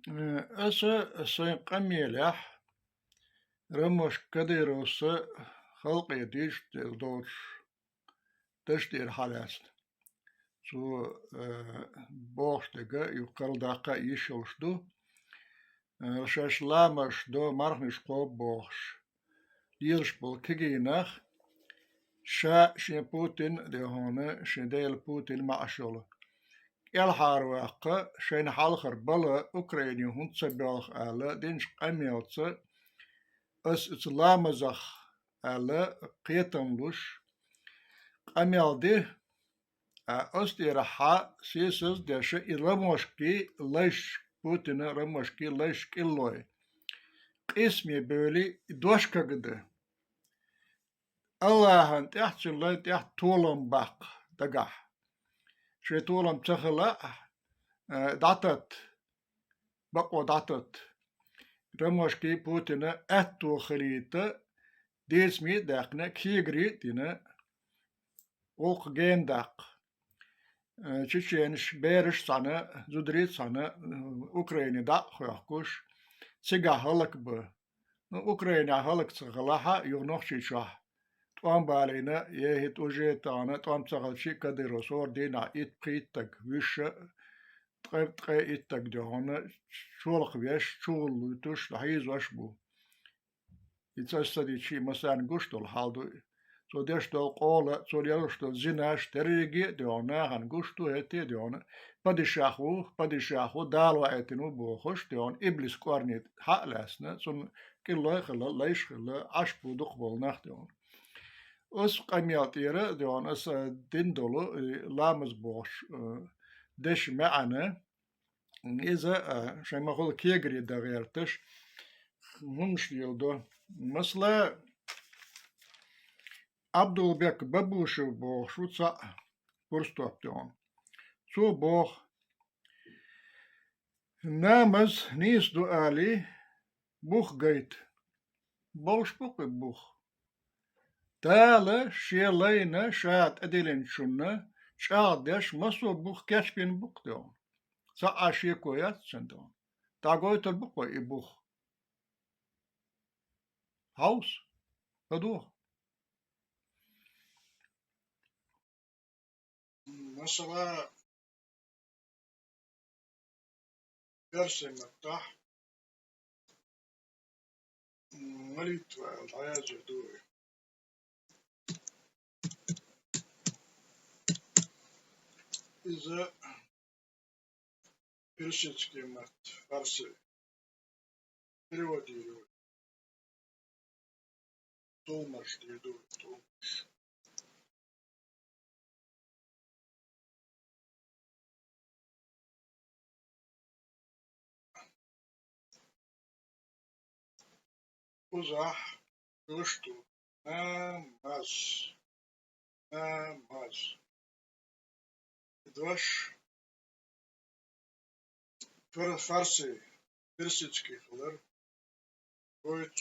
أسا سين قميلح رموش كديروس خلق يديش دوش تشتير حالاس سو بوش دقا يقل دقا يشوش دو شاش لامش دو مرخنش قوب بوش يرش بول كيجينخ شين بوتين دي هون شين ديل بوتين مع شغله الحار واقع شين حالخر بلا أوكراني هون تسبيلخ آلا دينش قميلتس أس لامزخ آلا قيتنلوش قميل دي أستي رحا سيسز ديش إرموشكي ليش بوتين رموشكي ليش كيلوي اسمي بولي دوشكا قده الله أنت يحتي الله تحت طولم باق دقح شي طولم تخلا دعتت بقو دعتت رموشكي بوتين أتو خريطة ديسمي داقنا كيغري دينا وق جين داق تشينش بيرش سنة زودريت سنة أوكراني داق خوكوش سيجا هلك ب أوكرانيا هلك تغلها يغنوخ شي شاه توام بالينا يهت أوجيتانا توام تغل شي كديرو صور دينا إت قيتك وش تقي إتك دهونا شولق بيش شول توش لحيز وشبو يتسدي شي مثلا قشتل حالدو سو ديشتل قولة سو ديشتل زناش تريجي دهونا هن قشتو هتي دهونا بدي شاخو دالو اعتنو بوخش دهون إبليس كورنيت حق لاسنا سون كله خلا ليش خلا عشبو دقبل نخ دهون أس قميات إيرا دهون أس ديندولو لامز بوش دش معنا إذا شيء ما خل كيجري دغيرتش منش يلدو مثلا عبد البيك ببوشو بوشو تصا برستوبتون سو بوخ نامز نيس دو آلي بوخ جيت بوش بوخ بوخ تالا شيلينا شات أدلين شنا شاد دش مسو بوخ كاشبين بوخ دون سا أشي كويات سندون تاغوي تلبوخ بوخ هاوس هدوخ مثلا درس مفتاح مليت العياذ دوي إذا برشت كلمة فارسي переводи толмаш дойду узах что намаз намаз дваш фарси персидский хлар будет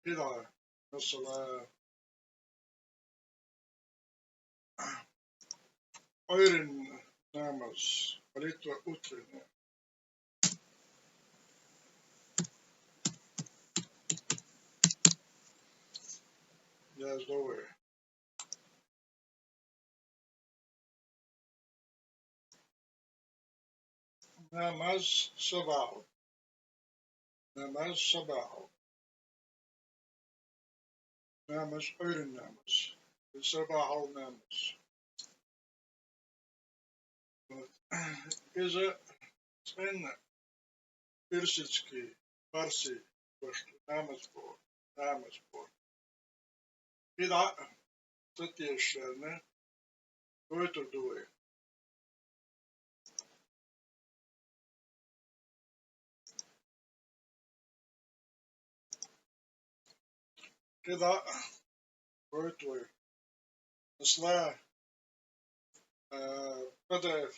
كده مثلا أيرن نامز وليت أوترن يا زوي نامز صباح نامز صباح نامز أيرن نامز صباح نامز إذا سن персидский фарси что намаз по كده تتيشرنا ويتر دوي كده ويتر مثلا PDF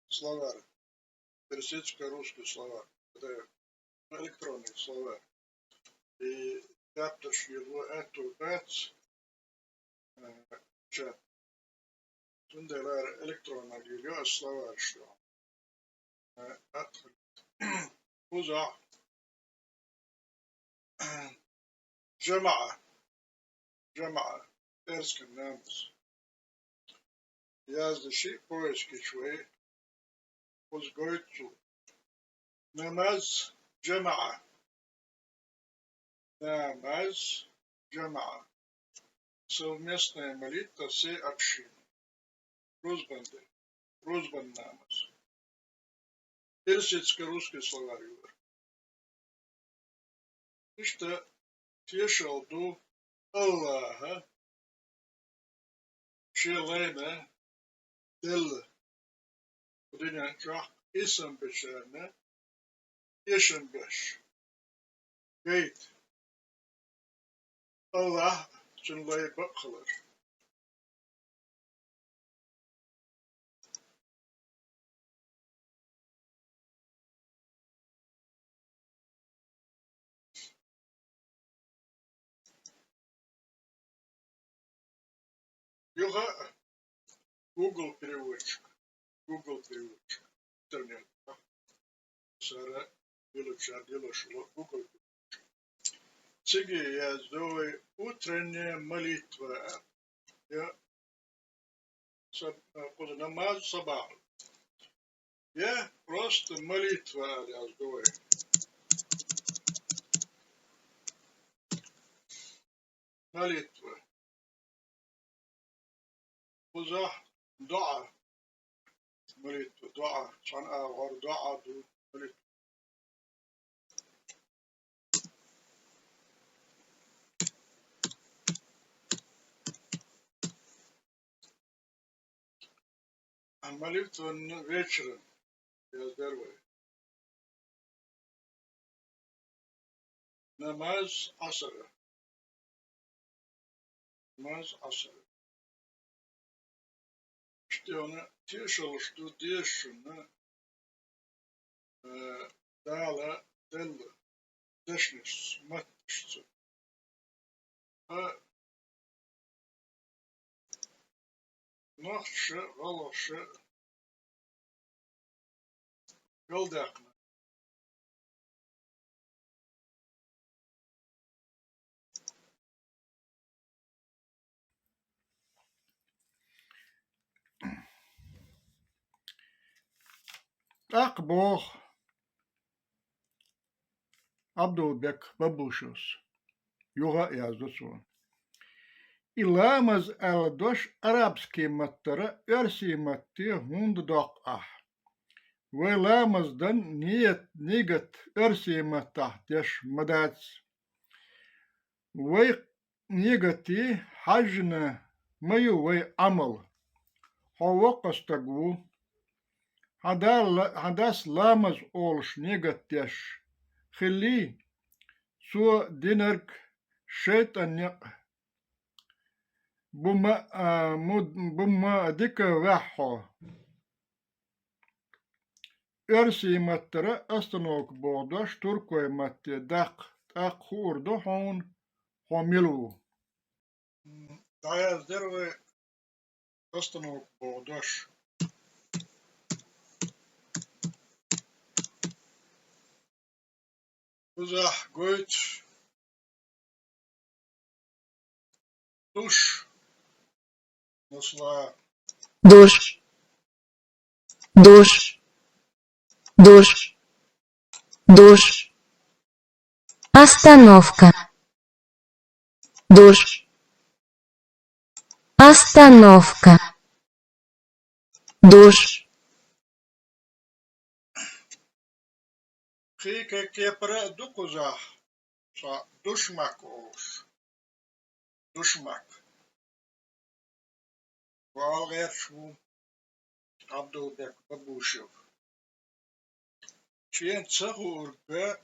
словарь персидско-русский словарь PDF электронный словарь и тапташ его эту бац чат Tundeler elektrona geliyor, ısla var işte. Uza جماعة درس كنامس yazdı şey poez geçiyor. Uzgoytu namaz cema'a namaz cema'a совместная молитва всей общины. Рузбан намаз. Персидско-русский словарь. İşte teşaldu Allah'a şeylerine deli. Bu dünya çok isim beşerine isim beş. Gayet Allah cümleyi bakılır. Yoga Google переводчик. Интернет. Сара дело шло Google. Цеги я сделаю утренняя молитва. Я намаз сабах. Я просто молитва я сделаю. Молитва. وزح دعاء молитва دعاء عشان أغار دعاء молитва. Молитва вечером я сделаю. Намаз асара. Что она тешила, что дешина дала делла. Дешниш, матишься. А нахше, галаше, галдакна. Akbor Abdülbek Babuşos Yoga yazdı son. İlamaz eldoş Arapski mattara örsi matti hundu dok ah. Ve lamazdan niyet örsi mattah deş madats. Ve niyeti hacna mayu ve amal. Hava kastagu hadas lamaz olş niyet deş. Khili su dinark şeytan buma dika vaho. Örsi mattara astanok bordaş turkoy matte dak hurdo homilu. Dayaz derve astanok bordaş. Uzah goyt duş nasla душ, душ, душ, душ, остановка, душ, остановка, душ, Khike kepre dukuzah sa dushmak oş. Dushmak. Valger şu Abdülbek Babuşov. Çiyen çahurga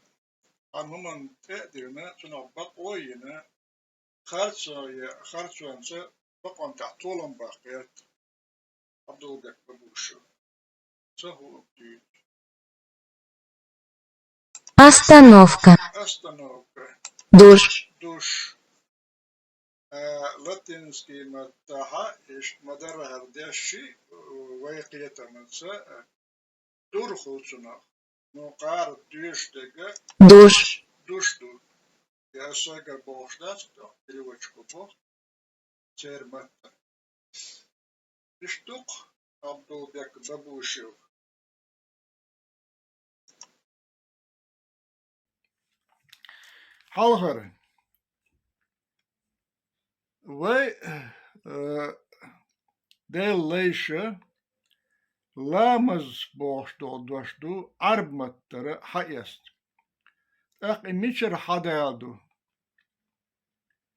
anımın tedirine çınabak oyunu harçvansa bakon tahtolan bakiyat Abdülbek Babuşov. Çahur değil. остановка, Остановка. душ, Душ. لاتينسكي متاحة إيش مدار هذا الشيء ويقية منسى دور خوصنا نقار دوش دقة دوش دوش دور يا ساقر بوشداس اللي وجهه بوش تير متى اشتوق عبدو بيك بابوشيو حالخر وي ديل ليشة لامز بوشتو دوشتو عرب متر حيست اق إميشر حدالدو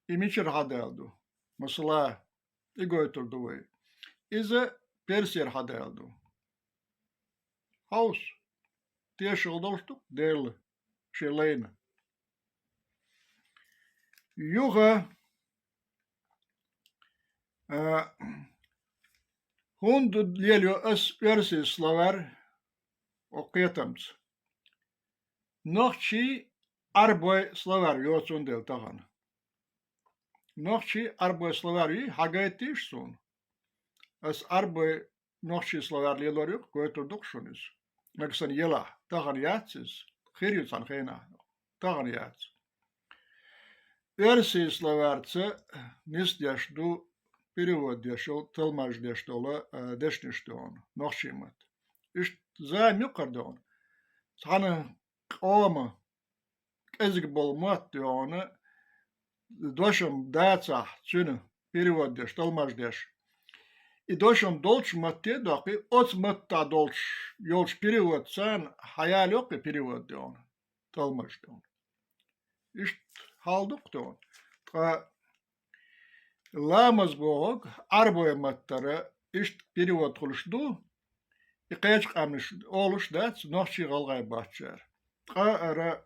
إميشر حدالدو مثلا إيجويتر دوي إذا بيرسير حدالدو هاوس تيشل دوشتو ديل شلينا يوغا هوند ليليو اس بيرسي سلاور وقيتمز نوخشي أربعة سلاور يوتون ديل تغن نوخشي أربعة سلاور يي حاجاتيش سون اس أربعة نوخشي سلاور ليلوريو كويتر دوكشونيز نكسن يلا تغن ياتسيز خيريو سان خينا تغن ياتس بيرسي سلاورتse نيس ديشدو перевод дешел, толмаж дештола, дешништон, нохшимат. Ишт за мюкардон. Схана ома, эзик бол мат диона, дошам даца, цюна, перевод деш, толмаж деш. И дошам долч матте доки, оц матта долч, ёлч перевод сан, хаялёки перевод дион, толмаж дион. Ишт халдук дион. Ламаз бог арбоя маттара ишт перевод хулшду и кайч камниш олуш дац нохчи галгай бачар. Ара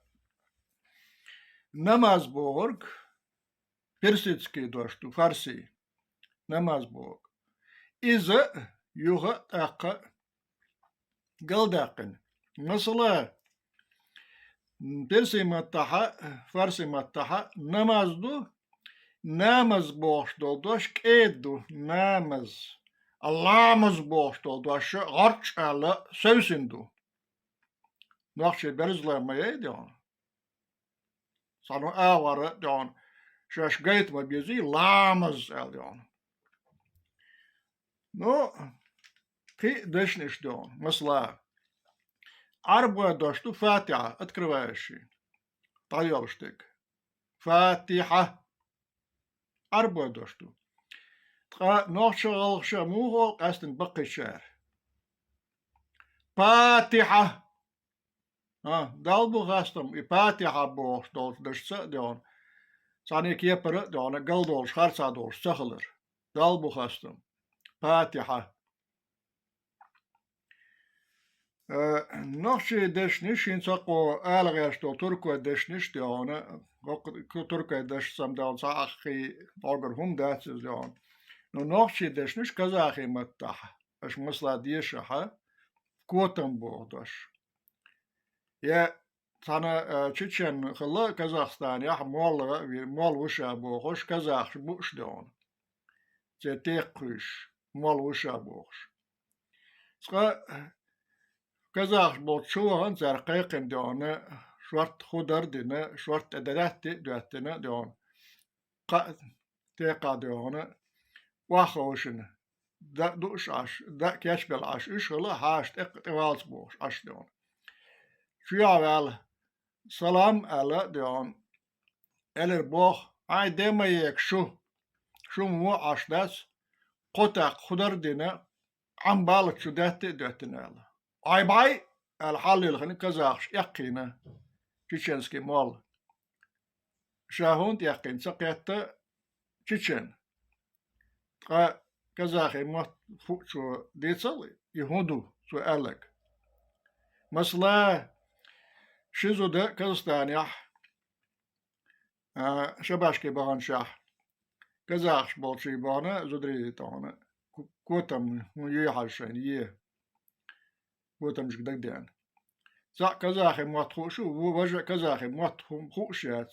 намаз бог персидский дошту фарси намаз бог. Иза юга така галдакин. Масала перси маттаха фарси маттаха намазду namaz boşdoldoş kedu namaz. Allah'ımız boşdoldoş harçalı sevsindu. Nakşe berizlemeye diyor. Sanu avarı diyor. Şaş gaytma bizi lamaz el diyor. No ki deşniş diyor. Mesela arba doştu Fatiha открывающий. Tayyalıştık. Fatiha أربعة دوشتو نوشة غلشة موهو قاستن بقي الشعر فاتحة دالبو غاستم فاتحة بوش دولش دشتة ديون ساني كيبر ديون قل دولش خارسا دولش سخلر دالبو غاستم فاتحة نوشة دشنش ينساقو آلغيشتو تركو دشنش ديون Turkije deš sam da on sahi ogar hum dacis da on. No nohči deš niš kazahi mattaha. Aš masla diešaha kotam bohdaš. Ja sana Çiçen khalla Kazahstan ya mol vuşa bohoş Kazakh buş da on. Ce teküş mol vuşa bohoş. Ska Kazakh bol çoğun zarqayqin da ona شورت خودر دینه شورت ادرات دواتنه دون تقا دونه واخوشنه دا دوش عش دا كاش بالعش ايش هلا هاشت اقتوالس بوش عش دون شو يعمل سلام على دون الر بوخ اي دما يك شو مو عش داس قطع خضر دينه عم بالك شو دواتنه اي باي الحل الخني كزاخش يقينه Çiçenski mal. Şahund yakin sakyatta Çiçen. Kazakhi mat fuçu detsalı Yahudu su alak. Mesela şizoda Kazakistan ya şabaşki bağın şah. Kazakh bolçi bağına zodri tağına. Kotam yuhaşen ye. Kotam jgdak diyan. Za Kazakhi mat fuçu bu vaja Kazakhi mat fuçu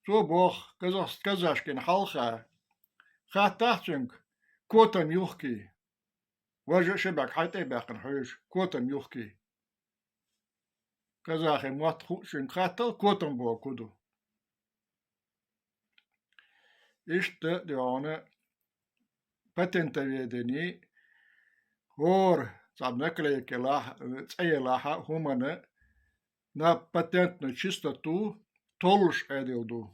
So boh Kazashkin halcha. Khatachunk kotam yuhki. Wajah shebak hayte bakan huish kotam yuhki. Kazakhin wat khushin khatal kotam bo kudu. İşte diyorne patentavedeni hor sabnakleykelah tsayelaha humane na patentnu чистоту толш edildu.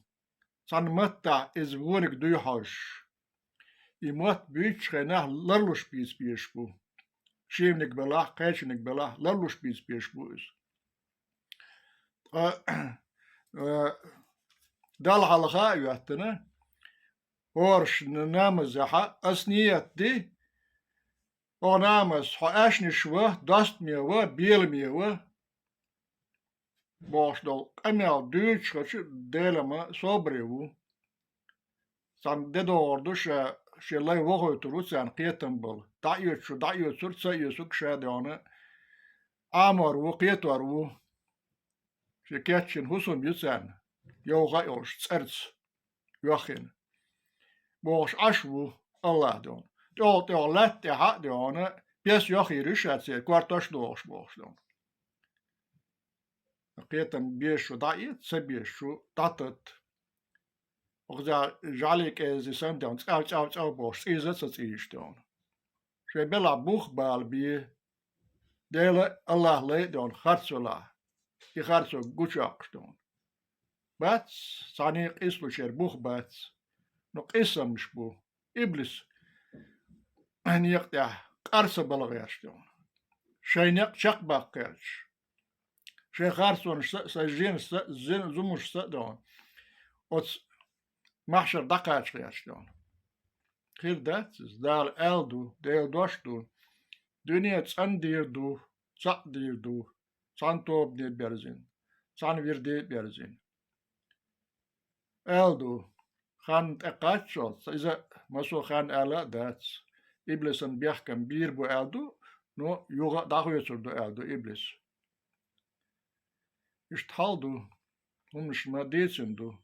San matta is wonig duhash. I mat büyçrena larluş bis bu. Şimdik belah, kaçnik belah, larluş bis bu is. Dal halga yuatına Orş namazha asniyet di o namaz haşni şva dast miye bil miye boşdol amel düç kaçı delama sobrevu san dedordu şelay vohoyturu sen qiyetim bol dayot sur sayusuk şadana amar vu qiyetor vu şeketçin husum yusen yoga yoş tsarts yoxin boş aşvu Allah don. Då lätt jag hade hon. Pes jag i ryssat sig kvartars doş boş don. Qiyetim bir şu dayet sebiye şu tatat. Oğza jalik ezisen don çav boş izet işte on. Şey bela buh bal bir dele Allah le don harsola. I harso guçak don. Bats sani isluşer buh bats. No qisamış bu. İblis. Hani ya qarsa balagayashdı. Şeynek çak bakkaç. Şey qarson zin zumuşsa da. Ot mahşer daqaç yaşdı. Kirdatsiz dal eldu, del doşdu. Dünya tsandirdu, çakdirdu. Santob ne berzin. San virdi berzin. Eldu. Khan taqaçol. İza maso khan ala dats. İblisin biyahken bir bu eldu, no yoga dağı götürdü eldu iblis. İşte haldu, onun işime değilsindu.